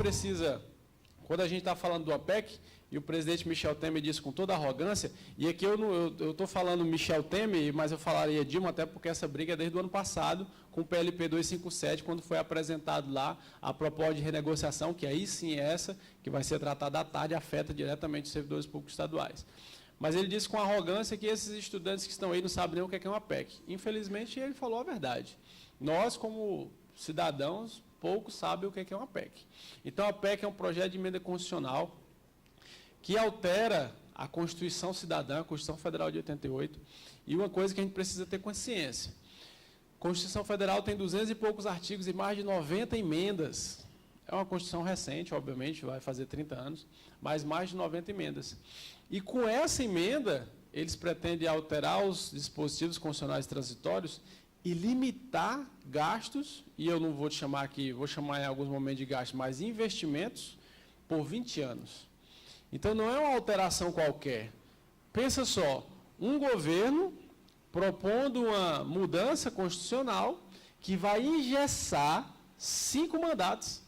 precisa, quando a gente está falando do APEC, e o presidente Michel Temer disse com toda arrogância, e aqui eu estou falando Michel Temer, mas eu falaria Dilma, até porque essa briga é desde o ano passado, com o PLP 257, quando foi apresentado lá a proposta de renegociação, que aí sim é essa, que vai ser tratada à tarde, afeta diretamente os servidores públicos estaduais. Mas ele disse com arrogância que esses estudantes que estão aí não sabem nem o que é uma PEC. Infelizmente, ele falou a verdade. Nós, como cidadãos, poucos sabem o que é uma PEC. Então, a PEC é um projeto de emenda constitucional que altera a Constituição Cidadã, a Constituição Federal de 88, e uma coisa que a gente precisa ter consciência. A Constituição Federal tem 200 e poucos artigos e mais de 90 emendas. É uma Constituição recente, obviamente, vai fazer 30 anos, mas mais de 90 emendas. E com essa emenda, eles pretendem alterar os dispositivos constitucionais transitórios e limitar gastos, e eu não vou te chamar aqui, vou chamar em alguns momentos de gastos, mas investimentos, por 20 anos. Então, não é uma alteração qualquer. Pensa só, um governo propondo uma mudança constitucional que vai engessar 5 mandatos.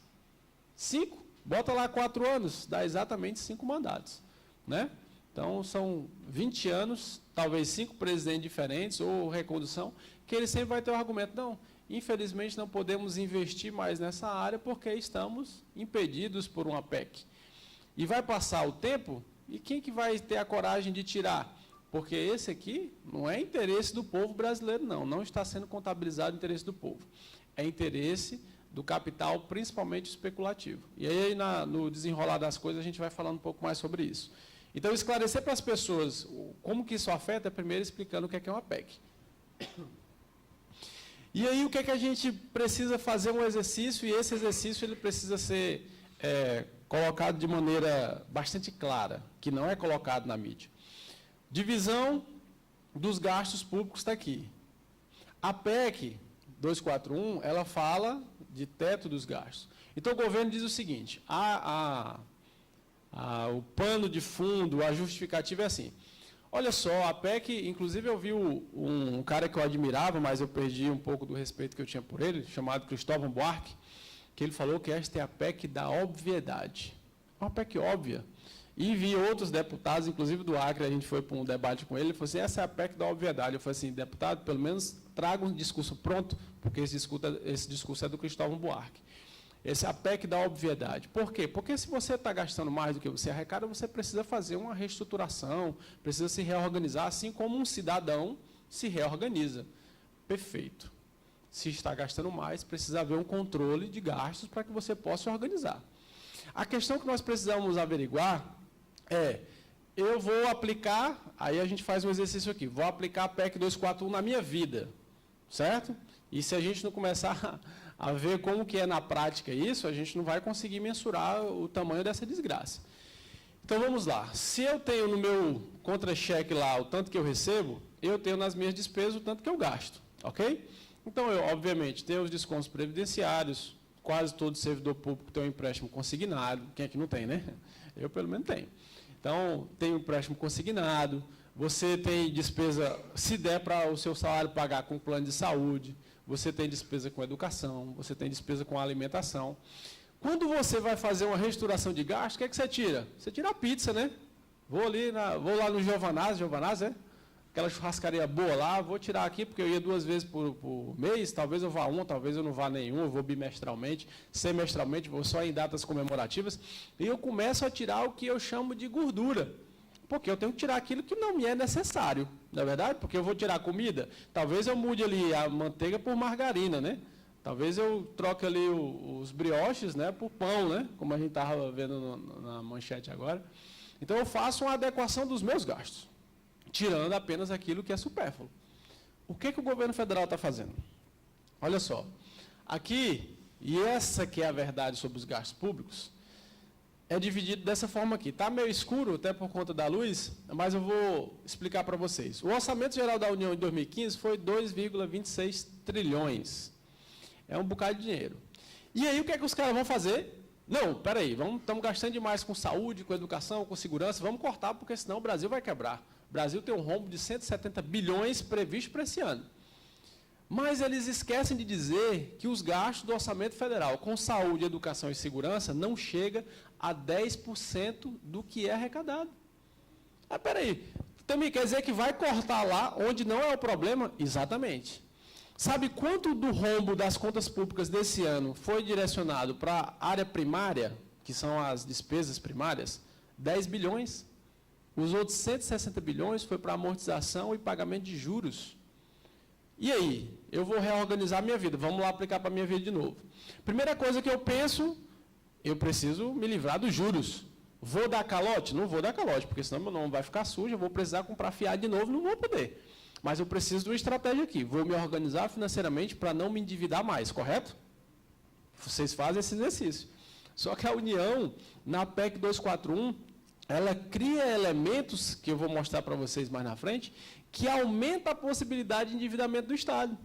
5, bota lá 4 anos, dá exatamente 5 mandatos. Né? Então, são 20 anos, talvez 5 presidentes diferentes, ou recondução, que ele sempre vai ter o argumento, não, infelizmente não podemos investir mais nessa área porque estamos impedidos por uma PEC. E vai passar o tempo, e quem que vai ter a coragem de tirar? Porque esse aqui não é interesse do povo brasileiro, não está sendo contabilizado o interesse do povo. É interesse do capital, principalmente especulativo. E aí, no desenrolar das coisas, a gente vai falando um pouco mais sobre isso. Então, esclarecer para as pessoas como que isso afeta, primeiro explicando o que é uma PEC. E aí, o que é que a gente precisa fazer um exercício, e esse exercício ele precisa ser colocado de maneira bastante clara, que não é colocado na mídia. Divisão dos gastos públicos está aqui. A PEC 241, ela fala de teto dos gastos. Então, o governo diz o seguinte, o pano de fundo, a justificativa é assim. Olha só, a PEC, inclusive eu vi um cara que eu admirava, mas eu perdi um pouco do respeito que eu tinha por ele, chamado Cristóvão Buarque, que ele falou que esta é a PEC da obviedade. É uma PEC óbvia. E vi outros deputados, inclusive do Acre, a gente foi para um debate com ele, ele falou assim, essa é a PEC da obviedade. Eu falei assim, deputado, pelo menos traga um discurso pronto, porque esse discurso é do Cristóvão Buarque. Essa é a PEC da obviedade. Por quê? Porque se você está gastando mais do que você arrecada, você precisa fazer uma reestruturação, precisa se reorganizar, assim como um cidadão se reorganiza. Perfeito. Se está gastando mais, precisa haver um controle de gastos para que você possa se organizar. A questão que nós precisamos averiguar é, eu vou aplicar, aí a gente faz um exercício aqui, vou aplicar a PEC 241 na minha vida, certo? E se a gente não começar a ver como que é na prática isso, a gente não vai conseguir mensurar o tamanho dessa desgraça. Então, vamos lá. Se eu tenho no meu contra-cheque lá o tanto que eu recebo, eu tenho nas minhas despesas o tanto que eu gasto, ok? Então, eu, obviamente, tenho os descontos previdenciários, quase todo servidor público tem um empréstimo consignado, quem é que não tem, né? Eu, pelo menos, tenho. Então, tem um empréstimo consignado, você tem despesa, se der para o seu salário pagar com plano de saúde, você tem despesa com educação, você tem despesa com alimentação. Quando você vai fazer uma reestruturação de gasto, o que é que você tira? Você tira a pizza, né? Vou lá no Giovanazzi, é? Aquela churrascaria boa lá, vou tirar aqui, porque eu ia 2 vezes por mês, talvez eu vá uma, talvez eu não vá nenhuma, eu vou bimestralmente, semestralmente, vou só em datas comemorativas, e eu começo a tirar o que eu chamo de gordura, porque eu tenho que tirar aquilo que não me é necessário, não é verdade? Porque eu vou tirar comida, talvez eu mude ali a manteiga por margarina, né? Talvez eu troque ali os brioches, né, por pão, né? Como a gente estava vendo na manchete agora. Então, eu faço uma adequação dos meus gastos, tirando apenas aquilo que é supérfluo. O que o governo federal está fazendo? Olha só, aqui, e essa que é a verdade sobre os gastos públicos, é dividido dessa forma aqui. Está meio escuro, até por conta da luz, mas eu vou explicar para vocês. O Orçamento Geral da União em 2015 foi 2,26 trilhões. É um bocado de dinheiro. E aí, o que é que os caras vão fazer? Não, peraí, estamos gastando demais com saúde, com educação, com segurança, vamos cortar, porque senão o Brasil vai quebrar. O Brasil tem um rombo de 170 bilhões previsto para esse ano. Mas eles esquecem de dizer que os gastos do orçamento federal com saúde, educação e segurança não chega a 10% do que é arrecadado. Ah, peraí, também quer dizer que vai cortar lá onde não é o problema? Exatamente. Sabe quanto do rombo das contas públicas desse ano foi direcionado para a área primária, que são as despesas primárias? 10 bilhões. Os outros 160 bilhões foi para amortização e pagamento de juros. E aí? Eu vou reorganizar a minha vida. Vamos lá aplicar para a minha vida de novo. Primeira coisa que eu penso, eu preciso me livrar dos juros. Vou dar calote? Não vou dar calote, porque senão meu nome vai ficar sujo, eu vou precisar comprar fiado de novo, não vou poder. Mas eu preciso de uma estratégia aqui. Vou me organizar financeiramente para não me endividar mais, correto? Vocês fazem esse exercício. Só que a União, na PEC 241, ela cria elementos, que eu vou mostrar para vocês mais na frente, que aumenta a possibilidade de endividamento do Estado.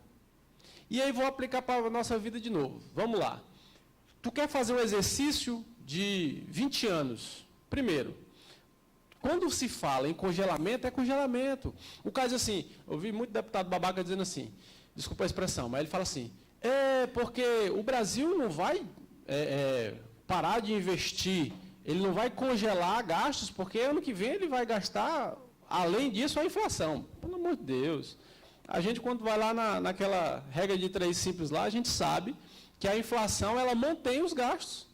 E aí vou aplicar para a nossa vida de novo. Vamos lá. Tu quer fazer um exercício de 20 anos? Primeiro, quando se fala em congelamento, é congelamento. O caso é assim, eu vi muito deputado babaca dizendo assim, desculpa a expressão, mas ele fala assim, porque o Brasil não vai parar de investir, ele não vai congelar gastos, porque ano que vem ele vai gastar, além disso, a inflação. Pelo amor de Deus. A gente, quando vai lá naquela regra de 3 simples lá, a gente sabe que a inflação, ela mantém os gastos.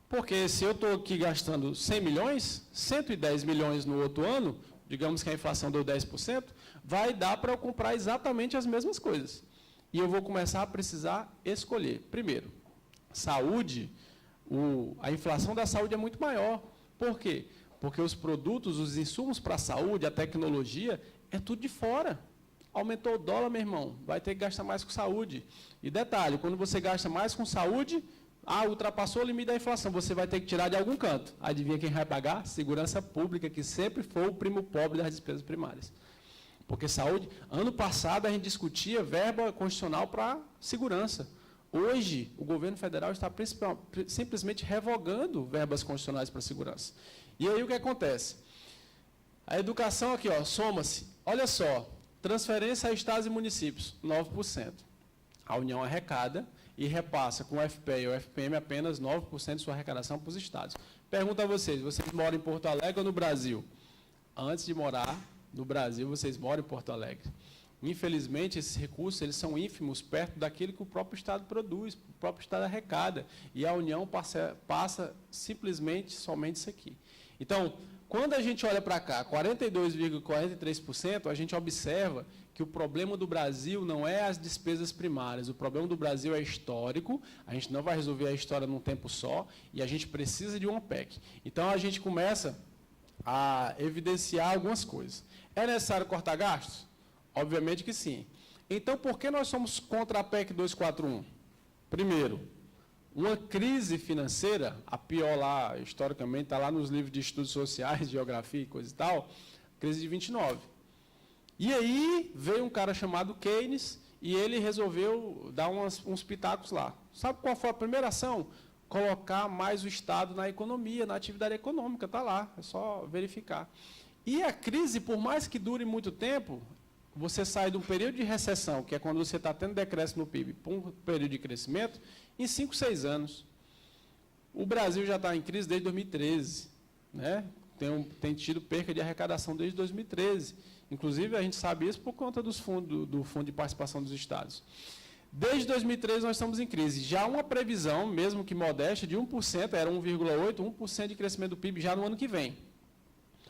Porque se eu estou aqui gastando 100 milhões, 110 milhões no outro ano, digamos que a inflação deu 10%, vai dar para eu comprar exatamente as mesmas coisas. E eu vou começar a precisar escolher. Primeiro, saúde, a inflação da saúde é muito maior. Por quê? Porque os produtos, os insumos para a saúde, a tecnologia, é tudo de fora. Aumentou o dólar, meu irmão, vai ter que gastar mais com saúde. E detalhe, quando você gasta mais com saúde, ultrapassou o limite da inflação, você vai ter que tirar de algum canto. Adivinha quem vai pagar? Segurança pública, que sempre foi o primo pobre das despesas primárias. Porque saúde, ano passado a gente discutia verba constitucional para segurança. Hoje, o governo federal está simplesmente revogando verbas constitucionais para segurança. E aí o que acontece? A educação aqui, soma-se, olha só, transferência a estados e municípios, 9%. A União arrecada e repassa com o FPE e o FPM apenas 9% de sua arrecadação para os estados. Pergunto a vocês moram em Porto Alegre ou no Brasil? Antes de morar no Brasil, vocês moram em Porto Alegre. Infelizmente, esses recursos eles são ínfimos perto daquilo que o próprio Estado produz, o próprio Estado arrecada, e a União passa simplesmente somente isso aqui. Então, quando a gente olha para cá, 42,43%, a gente observa que o problema do Brasil não é as despesas primárias, o problema do Brasil é histórico, a gente não vai resolver a história num tempo só, e a gente precisa de uma PEC. Então, a gente começa a evidenciar algumas coisas. É necessário cortar gastos? Obviamente que sim. Então, por que nós somos contra a PEC 241? Primeiro, uma crise financeira, a pior lá, historicamente, está lá nos livros de estudos sociais, geografia e coisa e tal, crise de 29. E aí veio um cara chamado Keynes e ele resolveu dar uns pitacos lá. Sabe qual foi a primeira ação? Colocar mais o Estado na economia, na atividade econômica, está lá, é só verificar. E a crise, por mais que dure muito tempo, você sai de um período de recessão, que é quando você está tendo decréscimo no PIB, para um período de crescimento, em 5, 6 anos. O Brasil já está em crise desde 2013, né? Tem tido perca de arrecadação desde 2013. Inclusive, a gente sabe isso por conta do Fundo de Participação dos Estados. Desde 2013, nós estamos em crise. Já uma previsão, mesmo que modesta, de 1%, era 1,8%, 1% de crescimento do PIB já no ano que vem.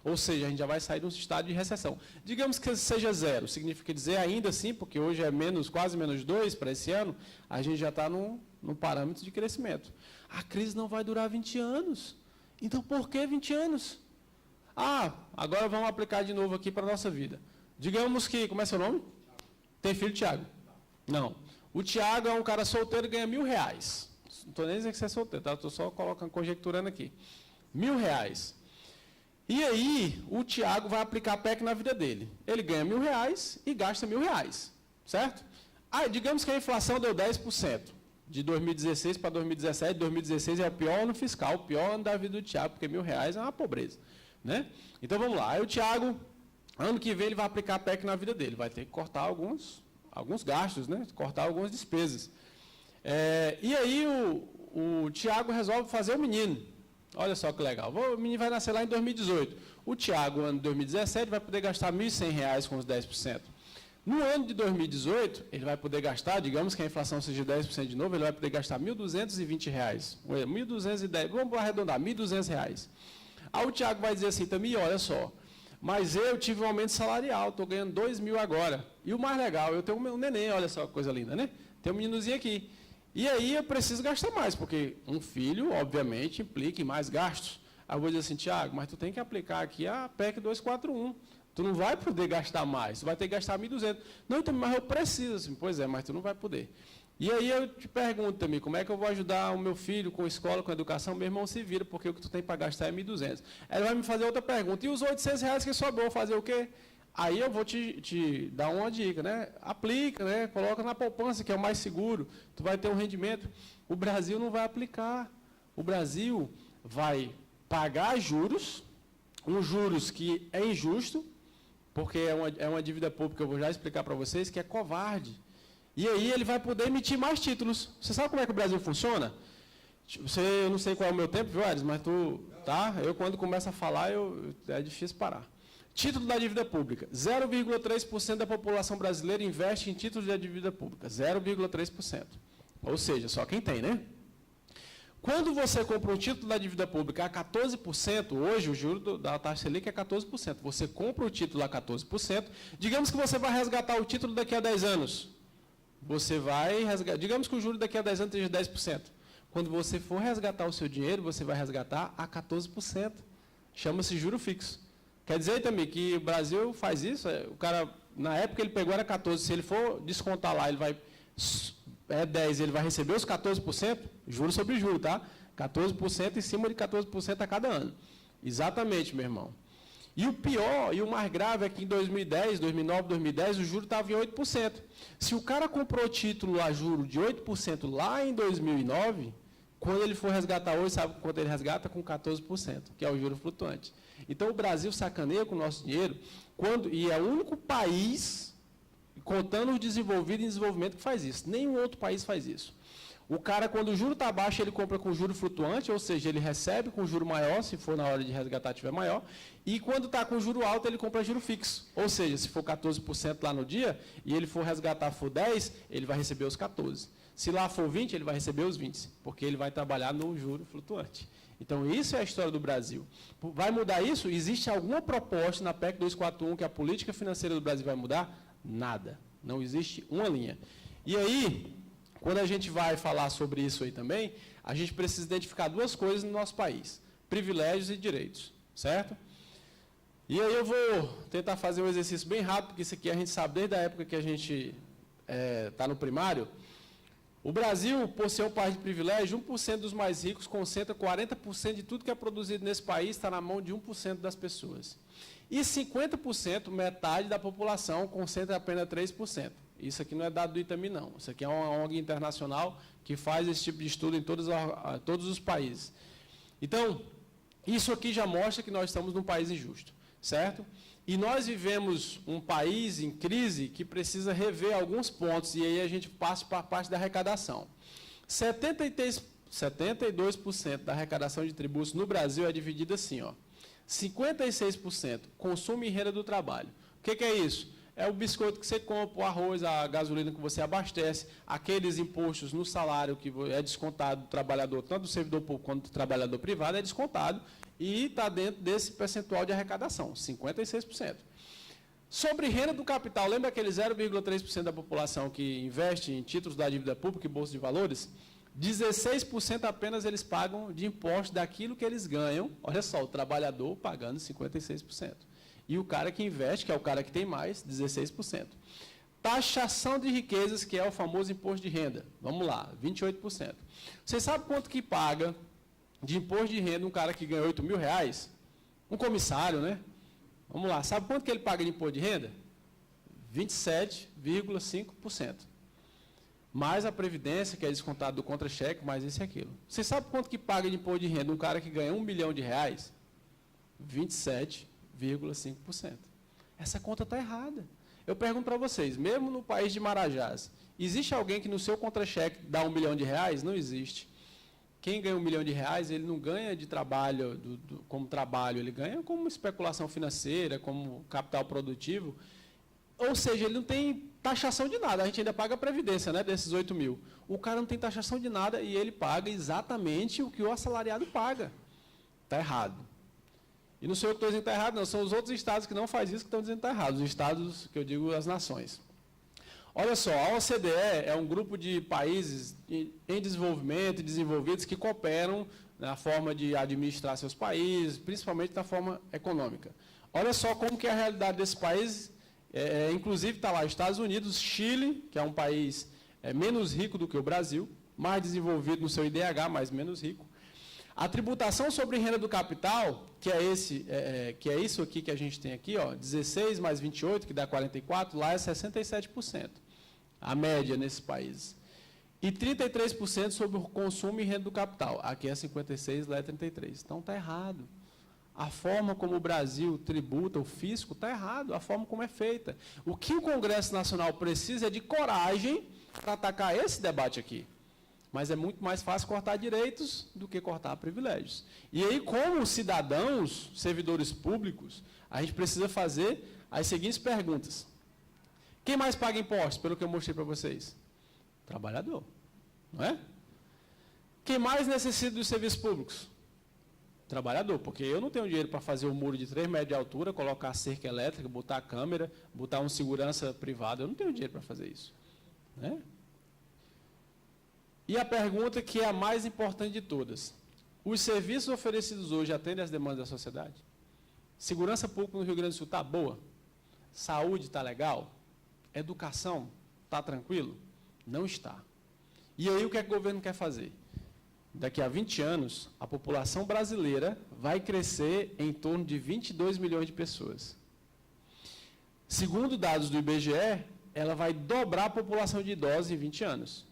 Ou seja, a gente já vai sair de um estado de recessão. Digamos que seja zero, significa dizer ainda assim, porque hoje é quase menos 2 para esse ano, a gente já está num parâmetro de crescimento. A crise não vai durar 20 anos. Então, por que 20 anos? Agora vamos aplicar de novo aqui para a nossa vida. Digamos que, como é seu nome? Tem filho, Tiago? Não. O Tiago é um cara solteiro e ganha R$1.000. Não estou nem dizendo que você é solteiro, tá? Estou só conjecturando aqui. R$1.000. E aí, o Tiago vai aplicar a PEC na vida dele. Ele ganha R$1.000 e gasta R$1.000, certo? Digamos que a inflação deu 10%, de 2016 para 2017. 2016 é o pior ano fiscal, o pior ano da vida do Tiago, porque R$1.000 é uma pobreza, né? Então, vamos lá. Aí o Tiago, ano que vem, ele vai aplicar a PEC na vida dele. Vai ter que cortar alguns gastos, né? Cortar algumas despesas. E aí o Tiago resolve fazer o menino. Olha só que legal. O menino vai nascer lá em 2018. O Tiago, ano de 2017, vai poder gastar R$ 1.100 com os 10%. No ano de 2018, ele vai poder gastar, digamos que a inflação seja 10% de novo, ele vai poder gastar R$ 1.220. R$ 1.210, vamos arredondar, R$ 1.200. Aí o Tiago vai dizer assim também, olha só, mas eu tive um aumento salarial, estou ganhando R$2.000 agora. E o mais legal, eu tenho um neném, olha só que coisa linda, né? Tem um meninozinho aqui. E aí eu preciso gastar mais, porque um filho, obviamente, implica em mais gastos. Aí eu vou dizer assim, Tiago, mas tu tem que aplicar aqui a PEC 241. Tu não vai poder gastar mais, tu vai ter que gastar 1.200. Não, então, mas eu preciso. Assim, pois é, mas tu não vai poder. E aí eu te pergunto também, como é que eu vou ajudar o meu filho com escola, com educação? Meu irmão se vira, porque o que tu tem para gastar é 1.200. Aí ele vai me fazer outra pergunta. E os R$800 que sobrou, fazer o quê? Aí eu vou te dar uma dica, né? Aplica, né? Coloca na poupança, que é o mais seguro. Tu vai ter um rendimento. O Brasil não vai aplicar. O Brasil vai pagar juros, um juros que é injusto, porque é uma dívida pública, eu vou já explicar para vocês, que é covarde. E aí ele vai poder emitir mais títulos. Você sabe como é que o Brasil funciona? Eu não sei qual é o meu tempo, viu, Ares, mas tá? Eu, quando começo a falar, é difícil parar. Título da dívida pública. 0,3% da população brasileira investe em títulos de dívida pública. 0,3%. Ou seja, só quem tem, né? Quando você compra um título da dívida pública a 14%, hoje o juro da taxa Selic é 14%. Você compra o título a 14%, digamos que você vai resgatar o título daqui a 10 anos. Você vai resgatar, digamos que o juro daqui a 10 anos seja 10%. Quando você for resgatar o seu dinheiro, você vai resgatar a 14%. Chama-se juro fixo. Quer dizer também que o Brasil faz isso, o cara, na época ele pegou era 14%, se ele for descontar lá, ele vai... 10, ele vai receber os 14%, juros sobre juros, tá? 14% em cima de 14% a cada ano. Exatamente, meu irmão. E o pior, e o mais grave é que em 2010, 2009, 2010, o juro estava em 8%. Se o cara comprou título a juro de 8% lá em 2009, quando ele for resgatar hoje, sabe quanto ele resgata? Com 14%, que é o juro flutuante. Então, o Brasil sacaneia com o nosso dinheiro, e é o único país, contando os desenvolvidos em desenvolvimento, que faz isso. Nenhum outro país faz isso. O cara, quando o juro está baixo, ele compra com juro flutuante, ou seja, ele recebe com juro maior, se for na hora de resgatar tiver maior, e quando está com juro alto, ele compra juro fixo. Ou seja, se for 14% lá no dia, e ele for resgatar for 10, ele vai receber os 14. Se lá for 20, ele vai receber os 20, porque ele vai trabalhar no juro flutuante. Então, isso é a história do Brasil. Vai mudar isso? Existe alguma proposta na PEC 241 que a política financeira do Brasil vai mudar? Nada. Não existe uma linha. E aí, quando a gente vai falar sobre isso aí também, a gente precisa identificar duas coisas no nosso país: privilégios e direitos, certo? E aí eu vou tentar fazer um exercício bem rápido, porque isso aqui a gente sabe desde a época que a gente está no primário. O Brasil, por ser um país de privilégio, 1% dos mais ricos concentra 40% de tudo que é produzido nesse país, está na mão de 1% das pessoas. E 50%, metade da população, concentra apenas 3%. Isso aqui não é dado do Itami, não. Isso aqui é uma ONG internacional que faz esse tipo de estudo em todos os países. Então, isso aqui já mostra que nós estamos num país injusto, certo? E nós vivemos um país em crise que precisa rever alguns pontos, e aí a gente passa para a parte da arrecadação. 72% da arrecadação de tributos no Brasil é dividida assim, ó. 56% consumo e renda do trabalho. O que é isso? É o biscoito que você compra, o arroz, a gasolina que você abastece, aqueles impostos no salário que é descontado do trabalhador, tanto do servidor público quanto do trabalhador privado, é descontado e está dentro desse percentual de arrecadação, 56%. Sobre renda do capital, lembra aquele 0,3% da população que investe em títulos da dívida pública e bolsa de valores? 16% apenas eles pagam de imposto daquilo que eles ganham. Olha só, o trabalhador pagando 56%. E o cara que investe, que é o cara que tem mais, 16%. Taxação de riquezas, que é o famoso imposto de renda. Vamos lá, 28%. Você sabe quanto que paga de imposto de renda um cara que ganha R$8.000? Um comissário, né? Vamos lá, sabe quanto que ele paga de imposto de renda? 27,5%. Mais a previdência, que é descontado do contra-cheque, mais isso e aquilo. Você sabe quanto que paga de imposto de renda um cara que ganha R$1 milhão? 27,5%. Essa conta está errada. Eu pergunto para vocês, mesmo no país de Marajás, existe alguém que no seu contra-cheque dá R$1 milhão? Não existe. Quem ganha R$1 milhão, ele não ganha de trabalho, como trabalho, ele ganha como especulação financeira, como capital produtivo. Ou seja, ele não tem taxação de nada, a gente ainda paga a previdência, né, desses 8 mil. O cara não tem taxação de nada e ele paga exatamente o que o assalariado paga. Está errado. E não sou eu que estou dizendo que está errado, não, são os outros estados que não fazem isso que estão dizendo que está errado, os estados, que eu digo, as nações. Olha só, a OCDE é um grupo de países em desenvolvimento e desenvolvidos que cooperam na forma de administrar seus países, principalmente na forma econômica. Olha só como que é a realidade desses países, inclusive está lá Estados Unidos, Chile, que é um país menos rico do que o Brasil, mais desenvolvido no seu IDH, mas menos rico. A tributação sobre renda do capital, que é isso aqui que a gente tem aqui, ó, 16 mais 28, que dá 44, lá é 67%. A média nesses países. E 33% sobre o consumo e renda do capital. Aqui é 56, lá é 33. Então está errado. A forma como o Brasil tributa, o fisco, está errado. A forma como é feita. O que o Congresso Nacional precisa é de coragem para atacar esse debate aqui. Mas é muito mais fácil cortar direitos do que cortar privilégios. E aí, como cidadãos, servidores públicos, a gente precisa fazer as seguintes perguntas. Quem mais paga impostos, pelo que eu mostrei para vocês? Trabalhador, não é? Quem mais necessita dos serviços públicos? Trabalhador, porque eu não tenho dinheiro para fazer um muro de 3 metros de altura, colocar cerca elétrica, botar câmera, botar um segurança privado, eu não tenho dinheiro para fazer isso. Né? E a pergunta que é a mais importante de todas. Os serviços oferecidos hoje atendem às demandas da sociedade? Segurança pública no Rio Grande do Sul está boa? Saúde está legal? Educação está tranquilo? Não está. E aí o que é que o governo quer fazer? Daqui a 20 anos, a população brasileira vai crescer em torno de 22 milhões de pessoas. Segundo dados do IBGE, ela vai dobrar a população de idosos em 20 anos.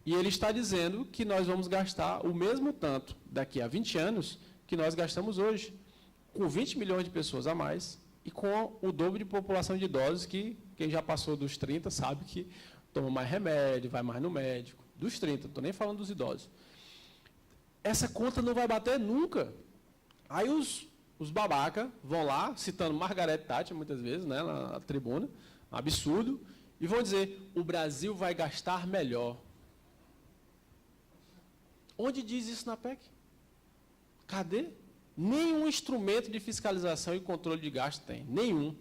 E ele está dizendo que nós vamos gastar o mesmo tanto daqui a 20 anos que nós gastamos hoje, com 20 milhões de pessoas a mais e com o dobro de população de idosos que quem já passou dos 30 sabe que toma mais remédio, vai mais no médico. Dos 30, não estou nem falando dos idosos. Essa conta não vai bater nunca. Aí os babaca vão lá, citando Margaret Thatcher muitas vezes, né, na tribuna, um absurdo, e vão dizer, o Brasil vai gastar melhor. Onde diz isso na PEC? Cadê? Nenhum instrumento de fiscalização e controle de gasto tem. Nenhum.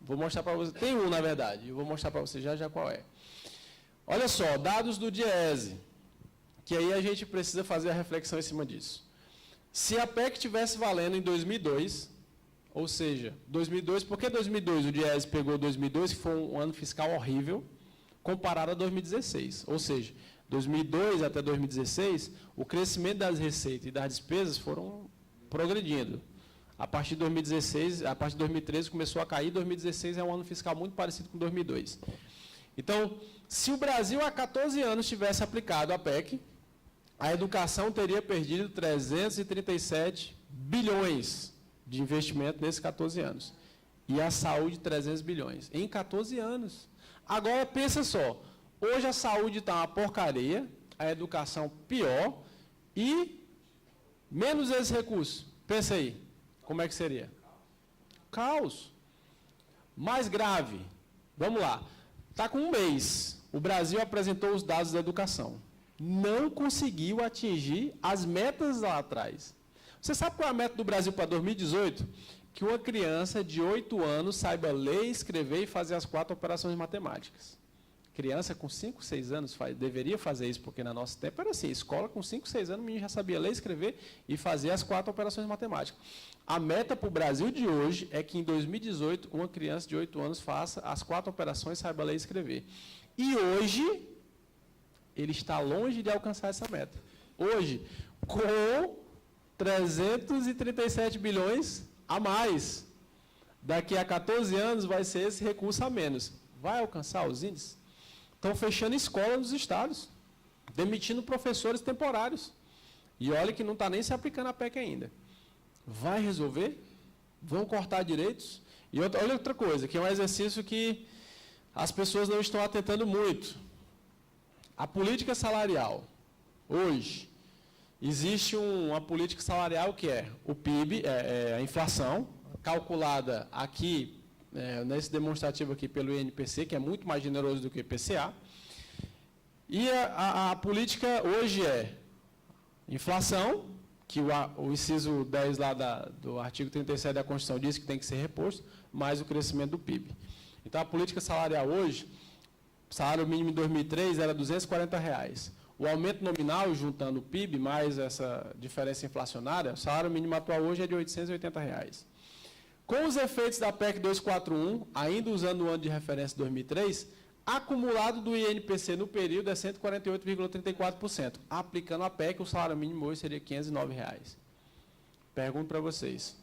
Vou mostrar para você. Tem um, na verdade. Eu vou mostrar para você já qual é. Olha só, dados do DIEESE, que aí a gente precisa fazer a reflexão em cima disso. Se a PEC estivesse valendo em 2002, ou seja, 2002, por que 2002? O DIEESE pegou 2002, que foi um ano fiscal horrível, comparado a 2016. Ou seja, 2002 até 2016, o crescimento das receitas e das despesas foram progredindo. A partir de 2016, a partir de 2013 começou a cair, 2016 é um ano fiscal muito parecido com 2002. Então, se o Brasil há 14 anos tivesse aplicado a PEC, a educação teria perdido 337 bilhões de investimento nesses 14 anos. E a saúde, 300 bilhões. Em 14 anos. Agora, pensa só. Hoje a saúde está uma porcaria, a educação pior e menos esse recurso. Pensa aí, como é que seria? Caos. Mais grave. Vamos lá. Está com um mês. O Brasil apresentou os dados da educação. Não conseguiu atingir as metas lá atrás. Você sabe qual é a meta do Brasil para 2018? Que uma criança de 8 anos saiba ler, escrever e fazer as 4 operações matemáticas. Criança com 5, 6 anos deveria fazer isso, porque no nosso tempo era assim, escola com 5, 6 anos, o menino já sabia ler, escrever e fazer as 4 operações matemáticas. A meta para o Brasil de hoje é que em 2018, uma criança de 8 anos faça as 4 operações, saiba ler e escrever. E hoje, ele está longe de alcançar essa meta. Hoje, com 337 bilhões a mais. Daqui a 14 anos vai ser esse recurso a menos. Vai alcançar os índices? Estão fechando escola nos estados, demitindo professores temporários. E olha que não está nem se aplicando a PEC ainda. Vai resolver? Vão cortar direitos? E olha outra coisa, que é um exercício que as pessoas não estão atentando muito. A política salarial, hoje, existe uma política salarial que é o PIB, a inflação, calculada aqui, nesse demonstrativo aqui pelo INPC, que é muito mais generoso do que o IPCA. E a política hoje é inflação, que o inciso 10 lá do artigo 37 da Constituição diz que tem que ser reposto, mais o crescimento do PIB. Então, a política salarial hoje, o salário mínimo em 2003 era R$ 240. O aumento nominal, juntando o PIB mais essa diferença inflacionária, o salário mínimo atual hoje é de R$ 880. Com os efeitos da PEC 241, ainda usando o ano de referência 2003, acumulado do INPC no período é 148,34%. Aplicando a PEC, o salário mínimo hoje seria R$ 509. Pergunto para vocês,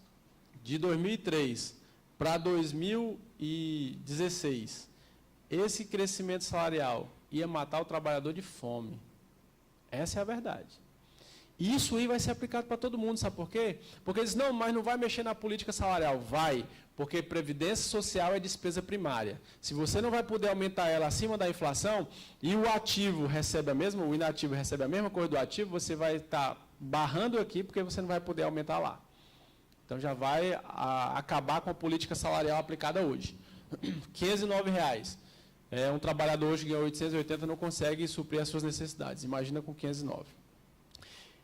de 2003 para 2016, esse crescimento salarial ia matar o trabalhador de fome. Essa é a verdade. Isso aí vai ser aplicado para todo mundo, sabe por quê? Porque eles, não, mas não vai mexer na política salarial. Vai, porque previdência social é despesa primária. Se você não vai poder aumentar ela acima da inflação, e o ativo recebe a mesma, o inativo recebe a mesma coisa do ativo, você vai estar barrando aqui, porque você não vai poder aumentar lá. Então, já vai acabar com a política salarial aplicada hoje. R$ 509. Um trabalhador hoje que ganha 880 não consegue suprir as suas necessidades. Imagina com 509.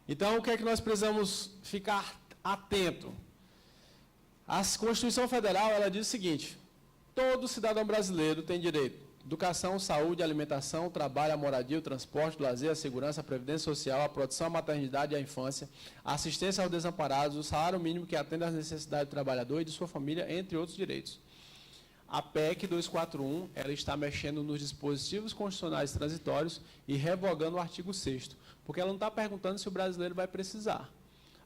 Então, o que é que nós precisamos ficar atento? A Constituição Federal, ela diz o seguinte: todo cidadão brasileiro tem direito à educação, saúde, alimentação, trabalho, à moradia, ao transporte, ao lazer, à segurança, à previdência social, à proteção à maternidade e à infância, à assistência aos desamparados, o salário mínimo que atenda às necessidades do trabalhador e de sua família, entre outros direitos. A PEC 241, ela está mexendo nos dispositivos constitucionais transitórios e revogando o artigo 6º, porque ela não está perguntando se o brasileiro vai precisar.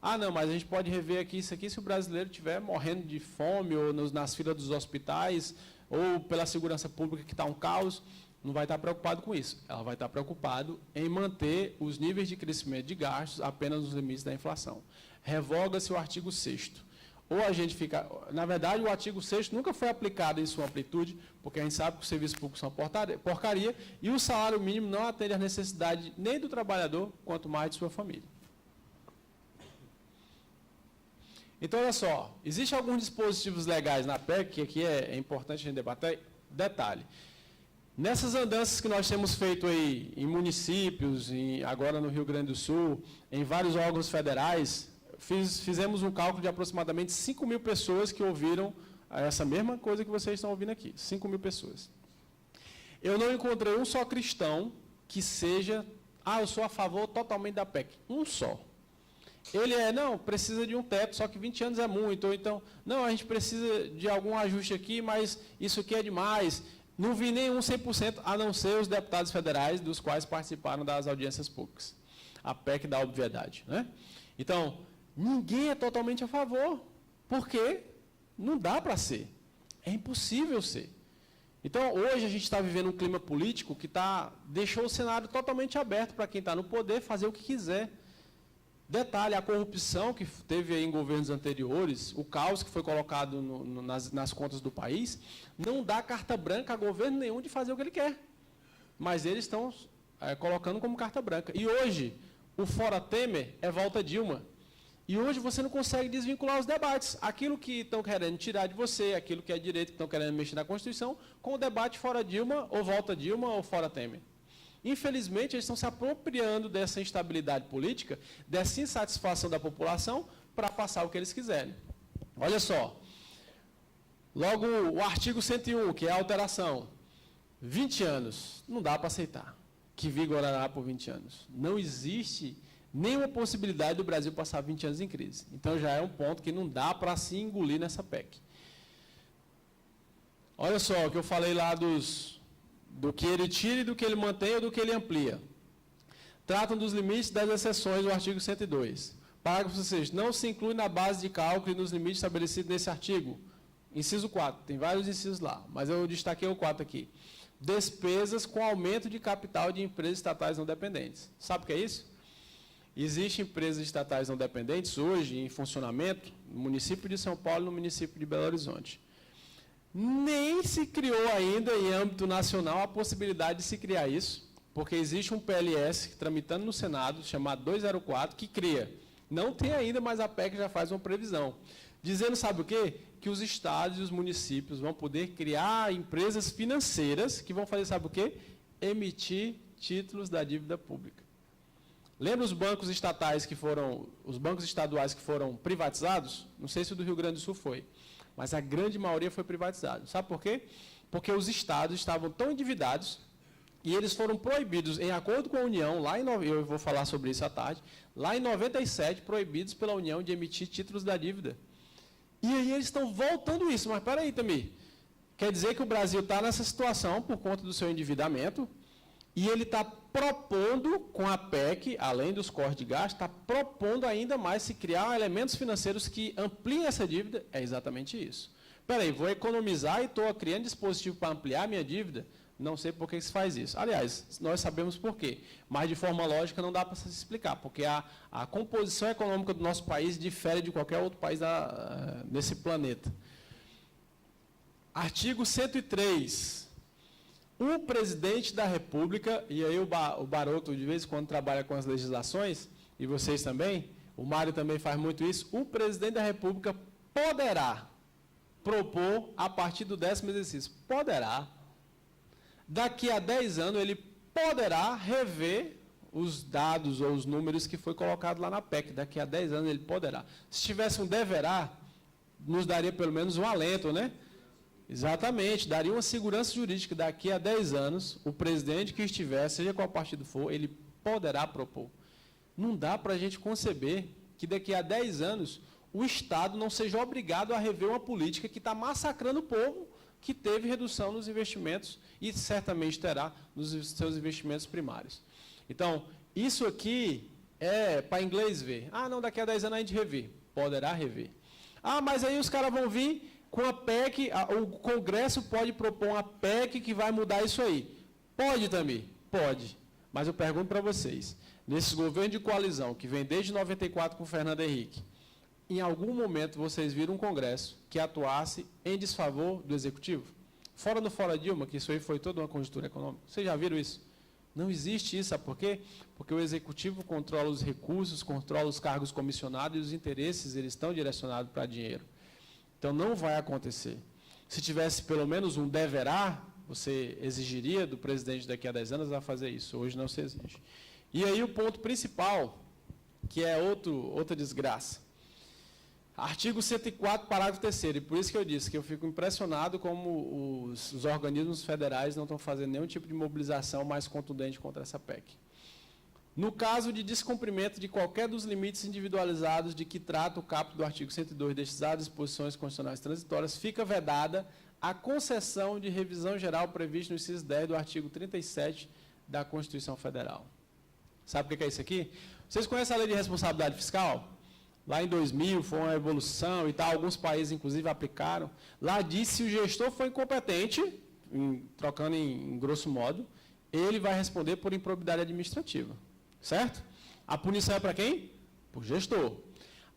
Ah, não, mas a gente pode rever aqui isso aqui se o brasileiro estiver morrendo de fome ou nas filas dos hospitais ou pela segurança pública que está um caos. Não vai estar preocupado com isso. Ela vai estar preocupado em manter os níveis de crescimento de gastos apenas nos limites da inflação. Revoga-se o artigo 6º. Ou a gente fica... Na verdade, o artigo 6º nunca foi aplicado em sua amplitude, porque a gente sabe que os serviços públicos são porcaria, e o salário mínimo não atende às necessidades nem do trabalhador, quanto mais de sua família. Então, olha só, existem alguns dispositivos legais na PEC, que aqui é importante a gente debater. Detalhe, nessas andanças que nós temos feito aí em municípios, agora no Rio Grande do Sul, em vários órgãos federais, fizemos um cálculo de aproximadamente 5.000 pessoas que ouviram essa mesma coisa que vocês estão ouvindo aqui, 5.000 pessoas. Eu não encontrei um só cristão que seja, eu sou a favor totalmente da PEC, um só. Ele não, precisa de um teto, só que 20 anos é muito, ou então, não, a gente precisa de algum ajuste aqui, mas isso aqui é demais. Não vi nenhum 100%, a não ser os deputados federais, dos quais participaram das audiências públicas. A PEC da obviedade, né? Então, ninguém é totalmente a favor, porque não dá para ser. É impossível ser. Então, hoje a gente está vivendo um clima político que deixou o cenário totalmente aberto para quem está no poder fazer o que quiser. Detalhe, a corrupção que teve aí em governos anteriores, o caos que foi colocado nas contas do país, não dá carta branca a governo nenhum de fazer o que ele quer. Mas eles estão colocando como carta branca. E hoje, o fora Temer é volta Dilma. E hoje você não consegue desvincular os debates. Aquilo que estão querendo tirar de você, aquilo que é direito, que estão querendo mexer na Constituição, com o debate fora Dilma, ou volta Dilma, ou fora Temer. Infelizmente, eles estão se apropriando dessa instabilidade política, dessa insatisfação da população, para passar o que eles quiserem. Olha só. Logo, o artigo 101, que é a alteração. 20 anos, não dá para aceitar que vigorará por 20 anos. Não existe nenhuma possibilidade do Brasil passar 20 anos em crise. Então, já é um ponto que não dá para se engolir nessa PEC. Olha só o que eu falei lá do que ele tira e do que ele mantém ou do que ele amplia. Tratam dos limites das exceções do artigo 102. Parágrafo 6. Não se inclui na base de cálculo e nos limites estabelecidos nesse artigo. Inciso 4. Tem vários incisos lá, mas eu destaquei o 4 aqui. Despesas com aumento de capital de empresas estatais não dependentes. Sabe o que é isso? Existem empresas estatais não dependentes hoje em funcionamento no município de São Paulo e no município de Belo Horizonte. Nem se criou ainda em âmbito nacional a possibilidade de se criar isso, porque existe um PLS tramitando no Senado, chamado 204, que cria. Não tem ainda, mas a PEC já faz uma previsão. Dizendo, sabe o quê? Que os estados e os municípios vão poder criar empresas financeiras que vão fazer, sabe o quê? Emitir títulos da dívida pública. Lembra os bancos estatais os bancos estaduais que foram privatizados? Não sei se o do Rio Grande do Sul foi, mas a grande maioria foi privatizado. Sabe por quê? Porque os estados estavam tão endividados e eles foram proibidos, em acordo com a União, eu vou falar sobre isso à tarde, lá em 97, proibidos pela União de emitir títulos da dívida. E aí eles estão voltando isso, mas espera aí, Tamir. Quer dizer que o Brasil está nessa situação por conta do seu endividamento, e ele está propondo, com a PEC, além dos cortes de gasto, está propondo ainda mais se criar elementos financeiros que ampliem essa dívida. É exatamente isso. Espera aí, vou economizar e estou criando dispositivo para ampliar a minha dívida? Não sei por que se faz isso. Aliás, nós sabemos por quê, mas de forma lógica não dá para se explicar, porque a composição econômica do nosso país difere de qualquer outro país nesse planeta. Artigo 103. O presidente da República, e aí o Baroto de vez em quando trabalha com as legislações, e vocês também, o Mário também faz muito isso, o presidente da República poderá propor a partir do 10º exercício. Poderá. Daqui a 10 anos, ele poderá rever os dados ou os números que foi colocado lá na PEC. Daqui a 10 anos, ele poderá. Se tivesse um deverá, nos daria pelo menos um alento, né? Exatamente, daria uma segurança jurídica. Daqui a 10 anos, o presidente que estiver, seja qual partido for, ele poderá propor. Não dá para a gente conceber que daqui a 10 anos o Estado não seja obrigado a rever uma política que está massacrando o povo, que teve redução nos investimentos e certamente terá nos seus investimentos primários. Então, isso aqui é para inglês ver. Ah, não, daqui a 10 anos a gente revê. Poderá rever. Ah, mas aí os caras vão vir com a PEC, o Congresso pode propor uma PEC que vai mudar isso aí. Pode também? Pode. Mas eu pergunto para vocês, nesses governos de coalizão, que vem desde 94 com o Fernando Henrique, em algum momento vocês viram um Congresso que atuasse em desfavor do Executivo? Fora do Fora Dilma, que isso aí foi toda uma conjuntura econômica. Vocês já viram isso? Não existe isso, sabe por quê? Porque o Executivo controla os recursos, controla os cargos comissionados e os interesses, eles estão direcionados para dinheiro. Então, não vai acontecer. Se tivesse pelo menos um deverá, você exigiria do presidente daqui a 10 anos a fazer isso. Hoje não se exige. E aí o ponto principal, que é outra desgraça. Artigo 104, parágrafo 3º. E por isso que eu disse que eu fico impressionado como os organismos federais não estão fazendo nenhum tipo de mobilização mais contundente contra essa PEC. No caso de descumprimento de qualquer dos limites individualizados de que trata o caput do artigo 102 destes atos, disposições constitucionais transitórias, fica vedada a concessão de revisão geral prevista no inciso 10 do artigo 37 da Constituição Federal. Sabe o que é isso aqui? Vocês conhecem a lei de responsabilidade fiscal? Lá em 2000 foi uma evolução e tal, alguns países inclusive aplicaram. Lá diz se o gestor foi incompetente, trocando em grosso modo, ele vai responder por improbidade administrativa. Certo? A punição é para quem? Para o gestor.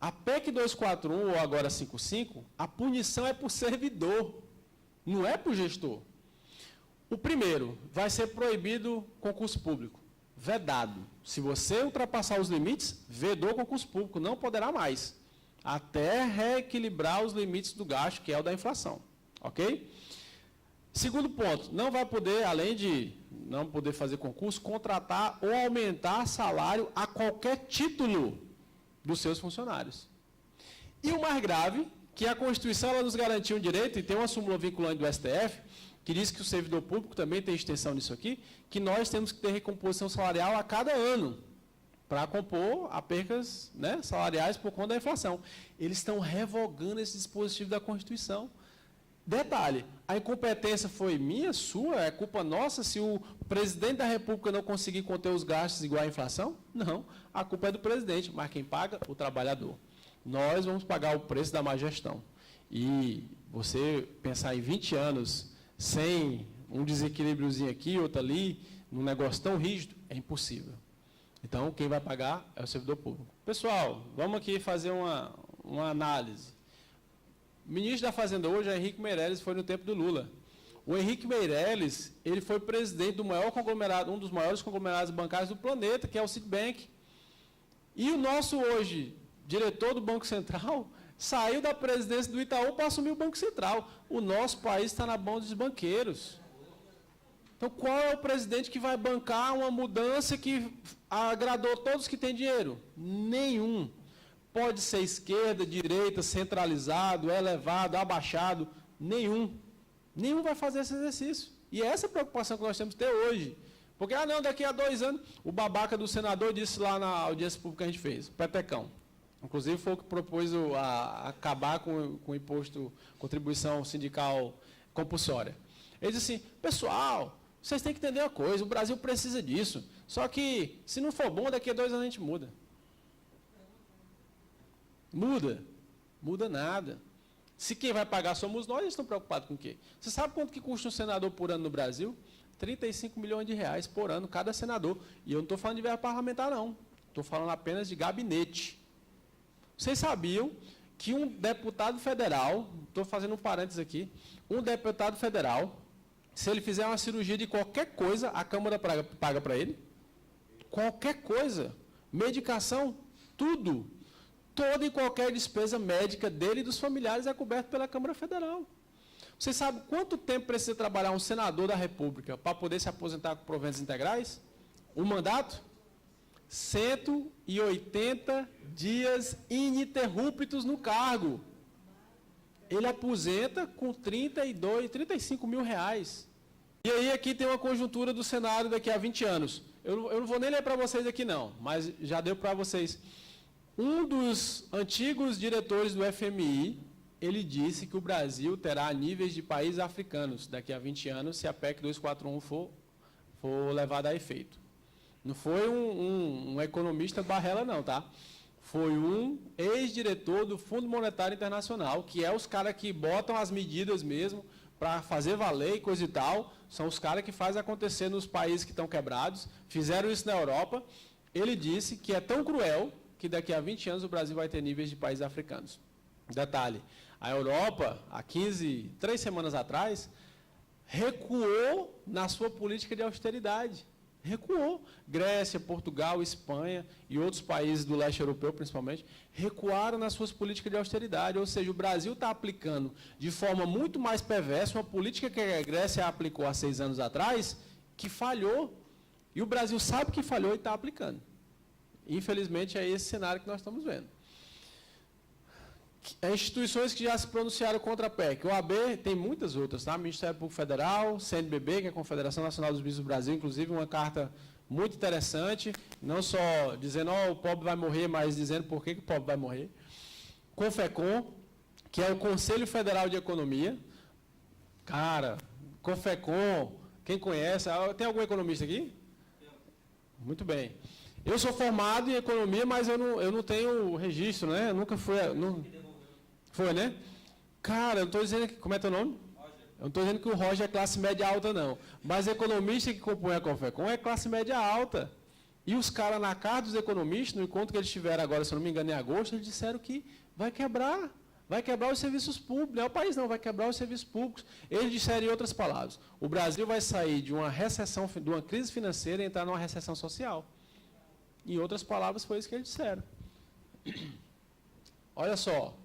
A PEC 241, ou agora 55, a punição é para o servidor, não é para o gestor. O primeiro, vai ser proibido concurso público. Vedado. Se você ultrapassar os limites, vedou concurso público, não poderá mais. Até reequilibrar os limites do gasto, que é o da inflação. Ok? Segundo ponto, não vai poder, além de não poder fazer concurso, contratar ou aumentar salário a qualquer título dos seus funcionários. E o mais grave, que a Constituição ela nos garantiu um direito, e tem uma súmula vinculante do STF, que diz que o servidor público também tem extensão nisso aqui, que nós temos que ter recomposição salarial a cada ano, para compor a percas, né, salariais por conta da inflação. Eles estão revogando esse dispositivo da Constituição. Detalhe, a incompetência foi minha, sua, é culpa nossa se o presidente da República não conseguir conter os gastos igual à inflação? Não, a culpa é do presidente, mas quem paga? O trabalhador. Nós vamos pagar o preço da má gestão. E você pensar em 20 anos sem um desequilíbriozinho aqui, outro ali, num negócio tão rígido, é impossível. Então, quem vai pagar é o servidor público. Pessoal, vamos aqui fazer uma análise. O ministro da Fazenda hoje é Henrique Meirelles, foi no tempo do Lula. O Henrique Meirelles, ele foi presidente do maior conglomerado, um dos maiores conglomerados bancários do planeta, que é o Citibank. E o nosso hoje, diretor do Banco Central, saiu da presidência do Itaú para assumir o Banco Central. O nosso país está na mão dos banqueiros. Então, qual é o presidente que vai bancar uma mudança que agradou todos que têm dinheiro? Nenhum. Pode ser esquerda, direita, centralizado, elevado, abaixado. Nenhum. Nenhum vai fazer esse exercício. E é essa a preocupação que nós temos que ter hoje. Porque, não, daqui a 2 anos, o babaca do senador disse lá na audiência pública que a gente fez, Petecão. Inclusive, foi o que propôs acabar com o imposto, contribuição sindical compulsória. Ele disse assim, pessoal, vocês têm que entender uma coisa, o Brasil precisa disso. Só que, se não for bom, daqui a 2 anos a gente muda. Muda. Muda nada. Se quem vai pagar somos nós, eles estão preocupados com o quê? Você sabe quanto que custa um senador por ano no Brasil? 35 milhões de reais por ano, cada senador. E eu não estou falando de verba parlamentar, não. Estou falando apenas de gabinete. Vocês sabiam que um deputado federal, estou fazendo um parênteses aqui, um deputado federal, se ele fizer uma cirurgia de qualquer coisa, a Câmara paga para ele? Qualquer coisa. Medicação, tudo. Toda e qualquer despesa médica dele e dos familiares é coberta pela Câmara Federal. Vocês sabem quanto tempo precisa trabalhar um senador da República para poder se aposentar com proventos integrais? Um mandato? 180 dias ininterruptos no cargo. Ele aposenta com 35 mil reais. E aí aqui tem uma conjuntura do cenário daqui a 20 anos. Eu não vou nem ler para vocês aqui não, mas já deu para vocês. Um dos antigos diretores do FMI, ele disse que o Brasil terá níveis de países africanos daqui a 20 anos, se a PEC 241 for levada a efeito. Não foi um economista barrela, não, tá? Foi um ex-diretor do Fundo Monetário Internacional, que é os caras que botam as medidas mesmo para fazer valer e coisa e tal. São os caras que fazem acontecer nos países que estão quebrados. Fizeram isso na Europa. Ele disse que é tão cruel que daqui a 20 anos o Brasil vai ter níveis de países africanos. Detalhe, a Europa, há 3 semanas atrás, recuou na sua política de austeridade. Recuou. Grécia, Portugal, Espanha e outros países do leste europeu, principalmente, recuaram nas suas políticas de austeridade. Ou seja, o Brasil está aplicando de forma muito mais perversa uma política que a Grécia aplicou há 6 anos atrás, que falhou. E o Brasil sabe que falhou e está aplicando. Infelizmente, é esse cenário que nós estamos vendo. Instituições que já se pronunciaram contra a PEC. O AB tem muitas outras, tá? Ministério Público Federal, CNBB, que é a Confederação Nacional dos Bispos do Brasil, inclusive uma carta muito interessante, não só dizendo, o pobre vai morrer, mas dizendo por que o pobre vai morrer. CONFECON, que é o Conselho Federal de Economia. Cara, CONFECON, quem conhece, tem algum economista aqui? Muito bem. Eu sou formado em economia, mas eu não tenho registro, né? Eu nunca fui... Foi, né? Cara, eu não estou dizendo que... Como é teu nome? Roger. Eu não estou dizendo que o Roger é classe média alta, não. Mas economista que compõe a CONFECON é classe média alta. E os caras na casa dos economistas, no encontro que eles tiveram agora, se eu não me engano, em agosto, eles disseram que vai quebrar os serviços públicos. Não é o país, não, vai quebrar os serviços públicos. Eles disseram em outras palavras, o Brasil vai sair de uma recessão, de uma crise financeira e entrar numa recessão social. Em outras palavras, foi isso que eles disseram. Olha só.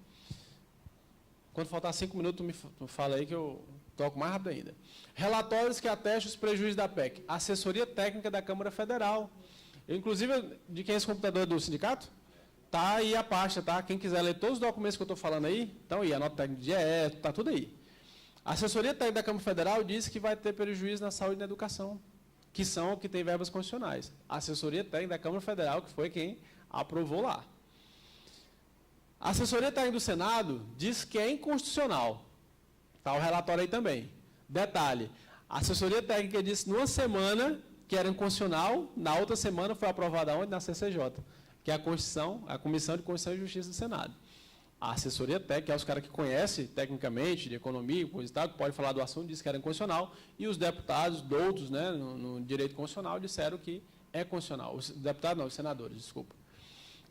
Quando faltar 5 minutos, tu me fala aí que eu toco mais rápido ainda. Relatórios que atestam os prejuízos da PEC. Assessoria técnica da Câmara Federal. Inclusive, de quem é esse computador do sindicato? Tá aí a pasta, tá? Quem quiser ler todos os documentos que eu estou falando aí, então aí, a nota técnica de GE, tá tudo aí. A assessoria técnica da Câmara Federal disse que vai ter prejuízo na saúde e na educação, que são que tem verbas constitucionais. A assessoria técnica da Câmara Federal, que foi quem aprovou lá. A assessoria técnica do Senado diz que é inconstitucional. Está o relatório aí também. Detalhe, a assessoria técnica disse numa semana que era inconstitucional, na outra semana foi aprovada onde? Na CCJ, que é a Comissão de Constituição e Justiça do Senado. A assessoria técnica, que é os caras que conhecem tecnicamente, de economia, coisa e tal, que pode falar do assunto, disse que era inconstitucional, e os deputados, doutos, né, no direito constitucional, disseram que é constitucional. Os deputados não, os senadores, desculpa.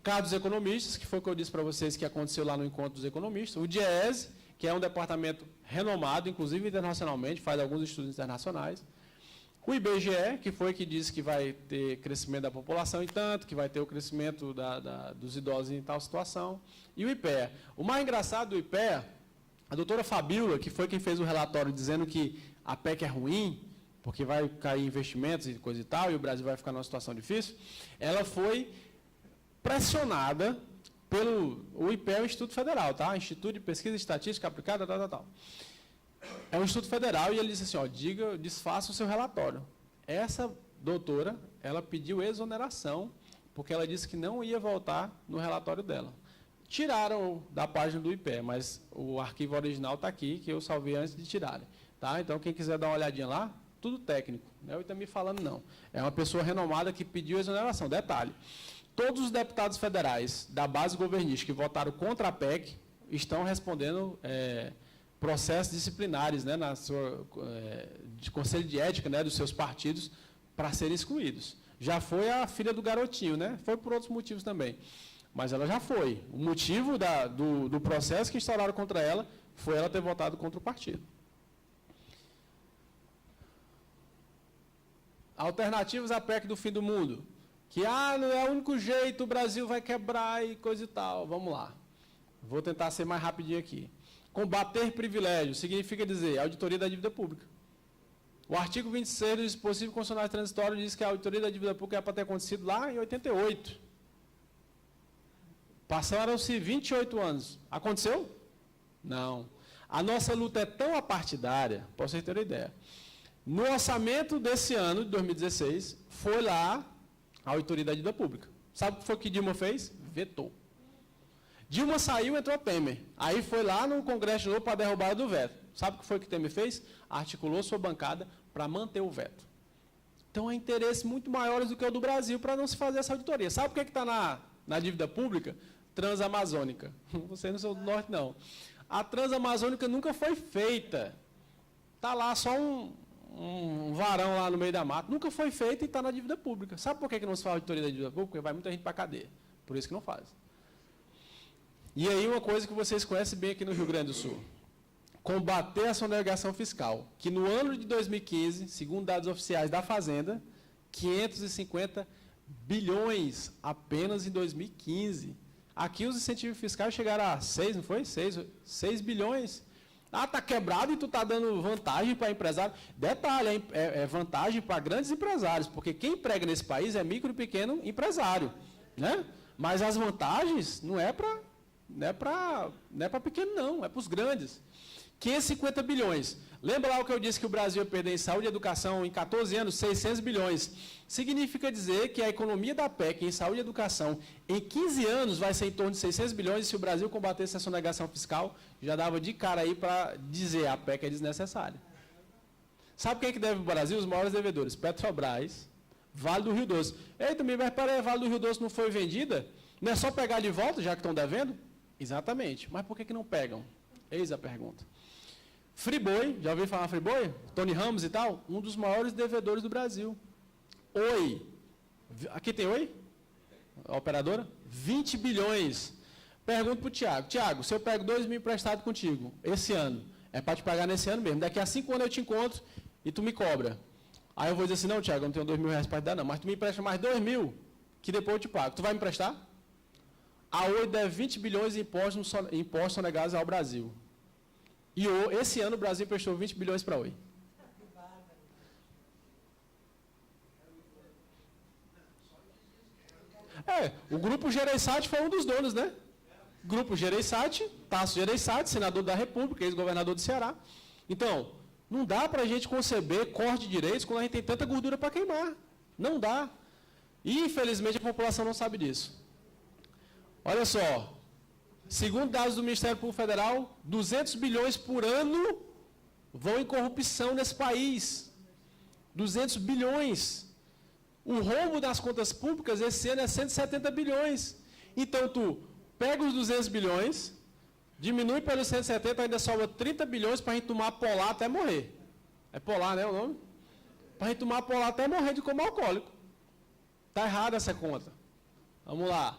Caso dos economistas, que foi o que eu disse para vocês que aconteceu lá no encontro dos economistas, o DIEESE que é um departamento renomado, inclusive internacionalmente, faz alguns estudos internacionais. O IBGE, que foi que disse que vai ter crescimento da população em tanto, que vai ter o crescimento dos idosos em tal situação. E o IPEA. O mais engraçado do IPEA, a doutora Fabíola, que foi quem fez o relatório dizendo que a PEC é ruim, porque vai cair investimentos e coisa e tal, e o Brasil vai ficar numa situação difícil, ela foi pressionada pelo IPEA, o Instituto Federal, tá? Instituto de Pesquisa e Estatística Aplicada, tal. É um instituto federal e ele disse assim, ó, desfaça o seu relatório. Essa doutora, ela pediu exoneração, porque ela disse que não ia voltar no relatório dela. Tiraram da página do IPEA, mas o arquivo original está aqui, que eu salvei antes de tirarem. Tá? Então, quem quiser dar uma olhadinha lá, tudo técnico. Não é o Itami falando, não. É uma pessoa renomada que pediu exoneração. Detalhe, todos os deputados federais da base governística que votaram contra a PEC estão respondendo processos disciplinares, né, de conselho de ética, né, dos seus partidos para serem excluídos. Já foi a filha do garotinho, né? Foi por outros motivos também. Mas ela já foi. O motivo do processo que instauraram contra ela foi ela ter votado contra o partido. Alternativas à PEC do fim do mundo. Que não é o único jeito, o Brasil vai quebrar e coisa e tal. Vamos lá. Vou tentar ser mais rapidinho aqui. Combater privilégios significa dizer auditoria da dívida pública. O artigo 26 do dispositivo constitucional transitório diz que a auditoria da dívida pública é para ter acontecido lá em 88. Passaram-se 28 anos. Aconteceu? Não. A nossa luta é tão apartidária, para vocês terem ideia. No orçamento desse ano, de 2016, foi lá a auditoria da dívida pública. Sabe o que foi que Dilma fez? Vetou. Dilma saiu, entrou a Temer. Aí foi lá no Congresso de novo para derrubar do veto. Sabe o que foi que Temer fez? Articulou sua bancada para manter o veto. Então, há interesses muito maiores do que o do Brasil para não se fazer essa auditoria. Sabe por que está na dívida pública? Transamazônica. Vocês não são do norte, não. A Transamazônica nunca foi feita. Está lá só um varão lá no meio da mata. Nunca foi feita e está na dívida pública. Sabe por que não se faz auditoria da dívida pública? Porque vai muita gente para a cadeia. Por isso que não faz. E aí uma coisa que vocês conhecem bem aqui no Rio Grande do Sul. Combater a sonegação fiscal, que no ano de 2015, segundo dados oficiais da Fazenda, 550 bilhões apenas em 2015. Aqui os incentivos fiscais chegaram a 6, não foi? 6 bilhões. Está quebrado e tu está dando vantagem para empresário. Detalhe, é vantagem para grandes empresários, porque quem emprega nesse país é micro e pequeno empresário. Né? Mas as vantagens não é para pequeno, não, é para os grandes. 550 bilhões. Lembra lá o que eu disse que o Brasil ia perder em saúde e educação em 14 anos? 600 bilhões. Significa dizer que a economia da PEC em saúde e educação em 15 anos vai ser em torno de 600 bilhões e se o Brasil combatesse a sonegação fiscal, já dava de cara aí para dizer a PEC é desnecessária. Sabe quem é que deve para o Brasil? Os maiores devedores. Petrobras, Vale do Rio Doce. Eita, mas peraí, Vale do Rio Doce não foi vendida? Não é só pegar de volta, já que estão devendo? Exatamente. Mas por que não pegam? Eis a pergunta. Friboi, já ouviu falar Friboi? Tony Ramos e tal? Um dos maiores devedores do Brasil. Oi. Aqui tem Oi? A operadora? 20 bilhões. Pergunto para o Tiago. Tiago, se eu pego 2 mil emprestado contigo, esse ano, é para te pagar nesse ano mesmo. Daqui a 5 anos eu te encontro e tu me cobra. Aí eu vou dizer assim, não, Tiago, eu não tenho 2 mil reais para te dar, não. Mas tu me empresta mais 2 mil, que depois eu te pago. Tu vai me emprestar? A Oi deve 20 bilhões de impostos sonegados ao Brasil. E esse ano o Brasil emprestou 20 bilhões para a Oi. O Grupo Gereissati foi um dos donos, né? Grupo Gereissati, Tasso Gereissati, senador da República, ex-governador do Ceará. Então, não dá para a gente conceber corte de direitos quando a gente tem tanta gordura para queimar. Não dá. E, infelizmente, a população não sabe disso. Olha só, segundo dados do Ministério Público Federal, 200 bilhões por ano vão em corrupção nesse país. 200 bilhões. O rombo das contas públicas esse ano é 170 bilhões. Então, tu pega os 200 bilhões, diminui pelos 170, ainda sobra 30 bilhões para a gente tomar polar até morrer. É polar, né, o nome? Para a gente tomar polar até morrer de coma alcoólico. Está errada essa conta. Vamos lá.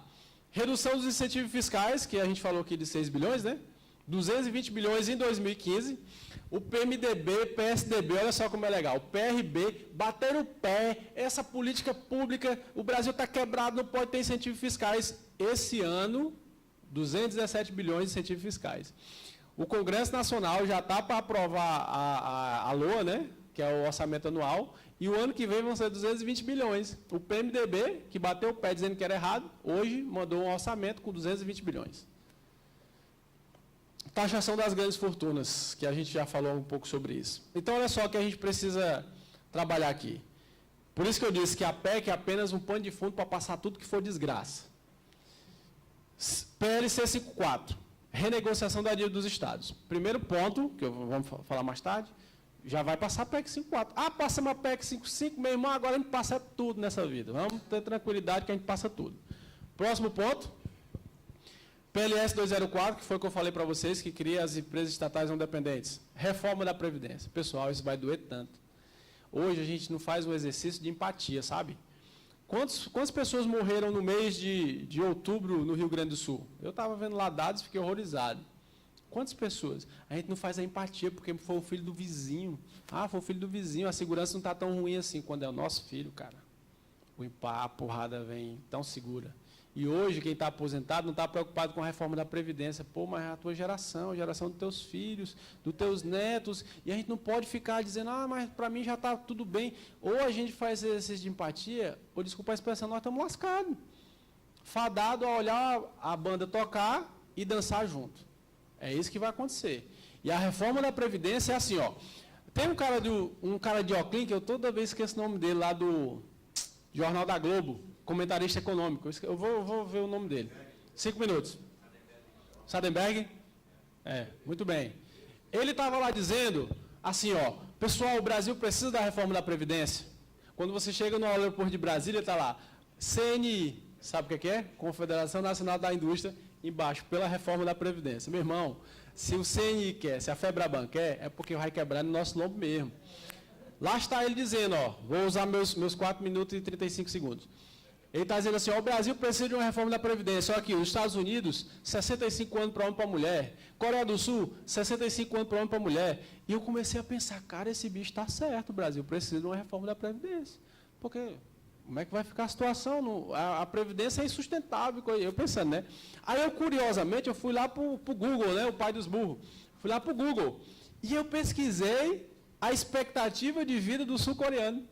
Redução dos incentivos fiscais, que a gente falou aqui de 6 bilhões, né? 220 bilhões em 2015. O PMDB, PSDB, olha só como é legal. O PRB bateram o pé. Essa política pública, o Brasil está quebrado, não pode ter incentivos fiscais. Esse ano, 217 bilhões de incentivos fiscais. O Congresso Nacional já está para aprovar a LOA, né, que é o orçamento anual, e o ano que vem vão ser 220 bilhões. O PMDB, que bateu o pé dizendo que era errado, hoje mandou um orçamento com 220 bilhões. Taxação das grandes fortunas, que a gente já falou um pouco sobre isso. Então, olha só o que a gente precisa trabalhar aqui. Por isso que eu disse que a PEC é apenas um pano de fundo para passar tudo que for desgraça. PLC 54, renegociação da dívida dos estados. Primeiro ponto, que vamos falar mais tarde, já vai passar a PEC 54. Ah, passa uma PEC 55, meu irmão, agora a gente passa tudo nessa vida. Vamos ter tranquilidade que a gente passa tudo. Próximo ponto. PLS 204, que foi o que eu falei para vocês, que cria as empresas estatais não dependentes. Reforma da Previdência. Pessoal, isso vai doer tanto. Hoje a gente não faz um exercício de empatia, sabe? Quantas pessoas morreram no mês de outubro no Rio Grande do Sul? Eu estava vendo lá dados e fiquei horrorizado. Quantas pessoas? A gente não faz a empatia porque foi o filho do vizinho. Ah, foi o filho do vizinho, a segurança não está tão ruim assim. Quando é o nosso filho, cara, a porrada vem tão segura. E hoje, quem está aposentado não está preocupado com a reforma da Previdência. Pô, mas é a tua geração, a geração dos teus filhos, dos teus netos. E a gente não pode ficar dizendo, ah, mas para mim já está tudo bem. Ou a gente faz exercício de empatia, ou, desculpa a expressão, nós estamos lascados. Fadado a olhar a banda tocar e dançar junto. É isso que vai acontecer. E a reforma da Previdência é assim, ó. Tem um cara de óculos, que eu toda vez esqueço o nome dele, lá do Jornal da Globo, comentarista econômico. Eu vou ver o nome dele. 5 minutos. Sadenberg? Muito bem. Ele estava lá dizendo, assim, ó, pessoal, o Brasil precisa da reforma da Previdência. Quando você chega no aeroporto de Brasília, está lá, CNI, sabe o que é? Confederação Nacional da Indústria, embaixo, pela reforma da Previdência. Meu irmão, se o CNI quer, se a FEBRABAN quer, é porque vai quebrar no nosso lombo mesmo. Lá está ele dizendo, ó, vou usar meus 4 minutos e 35 segundos. Ele está dizendo assim, ó, o Brasil precisa de uma reforma da Previdência. Só que os Estados Unidos, 65 anos para homem e para mulher. Coreia do Sul, 65 anos para homem e para mulher. E eu comecei a pensar, cara, esse bicho está certo, o Brasil precisa de uma reforma da Previdência. Porque como é que vai ficar a situação? A Previdência é insustentável. Eu pensando, né? Aí eu, curiosamente, eu fui lá para o Google, né, o pai dos burros. Fui lá para o Google. E eu pesquisei a expectativa de vida do sul-coreano.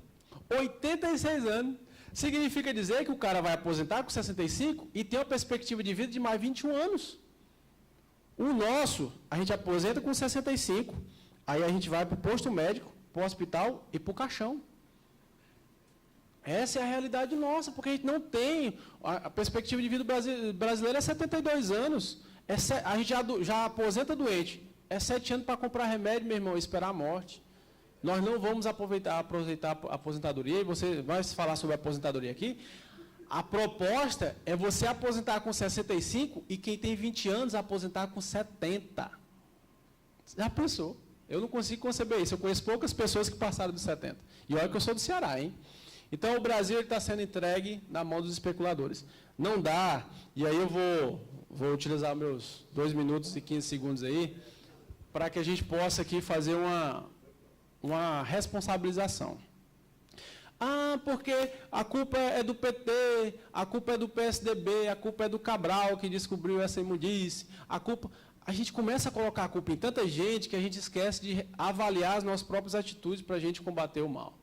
86 anos. Significa dizer que o cara vai aposentar com 65 e tem uma perspectiva de vida de mais 21 anos. O nosso, a gente aposenta com 65. Aí a gente vai para o posto médico, para o hospital e para o caixão. Essa é a realidade nossa, porque a gente não tem... A perspectiva de vida brasileira é 72 anos. A gente já aposenta doente. É 7 anos para comprar remédio, meu irmão, e esperar a morte. Nós não vamos aproveitar a aposentadoria, e você vai falar sobre a aposentadoria aqui. A proposta é você aposentar com 65 e quem tem 20 anos aposentar com 70. Já pensou? Eu não consigo conceber isso. Eu conheço poucas pessoas que passaram dos 70. E olha que eu sou do Ceará, hein? Então, o Brasil está sendo entregue na mão dos especuladores. Não dá, e aí eu vou utilizar meus 2 minutos e 15 segundos aí, para que a gente possa aqui fazer uma responsabilização. Ah, porque a culpa é do PT, a culpa é do PSDB, a culpa é do Cabral que descobriu essa imundice, a gente começa a colocar a culpa em tanta gente que a gente esquece de avaliar as nossas próprias atitudes para a gente combater o mal.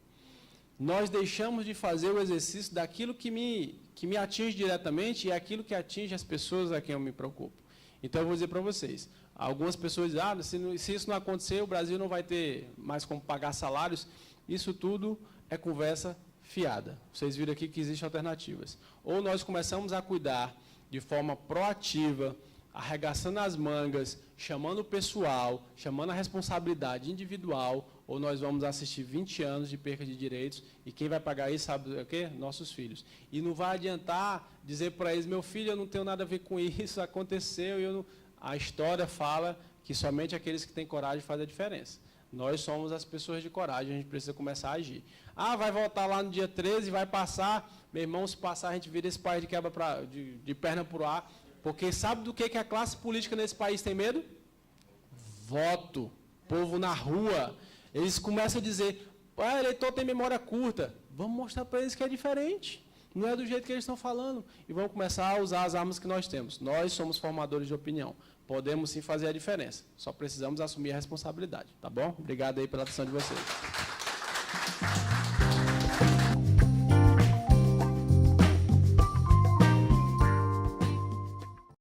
Nós deixamos de fazer o exercício daquilo que me atinge diretamente e aquilo que atinge as pessoas a quem eu me preocupo. Então, eu vou dizer para vocês, algumas pessoas dizem, se isso não acontecer, o Brasil não vai ter mais como pagar salários. Isso tudo é conversa fiada. Vocês viram aqui que existem alternativas. Ou nós começamos a cuidar de forma proativa, arregaçando as mangas, chamando o pessoal, chamando a responsabilidade individual, ou nós vamos assistir 20 anos de perca de direitos, e quem vai pagar isso, sabe o quê? Nossos filhos. E não vai adiantar dizer para eles, meu filho, eu não tenho nada a ver com isso, aconteceu, e eu não... A história fala que somente aqueles que têm coragem fazem a diferença. Nós somos as pessoas de coragem, a gente precisa começar a agir. Ah, vai voltar lá no dia 13, vai passar. Meu irmão, se passar, a gente vira esse país de quebra de perna para o ar. Porque sabe do que a classe política nesse país tem medo? voto, povo na rua, eles começam a dizer, eleitor tem memória curta. Vamos mostrar para eles que é diferente. Não é do jeito que eles estão falando. E vamos começar a usar as armas que nós temos. Nós somos formadores de opinião. Podemos sim fazer a diferença. Só precisamos assumir a responsabilidade. Tá bom? Obrigado aí pela atenção de vocês.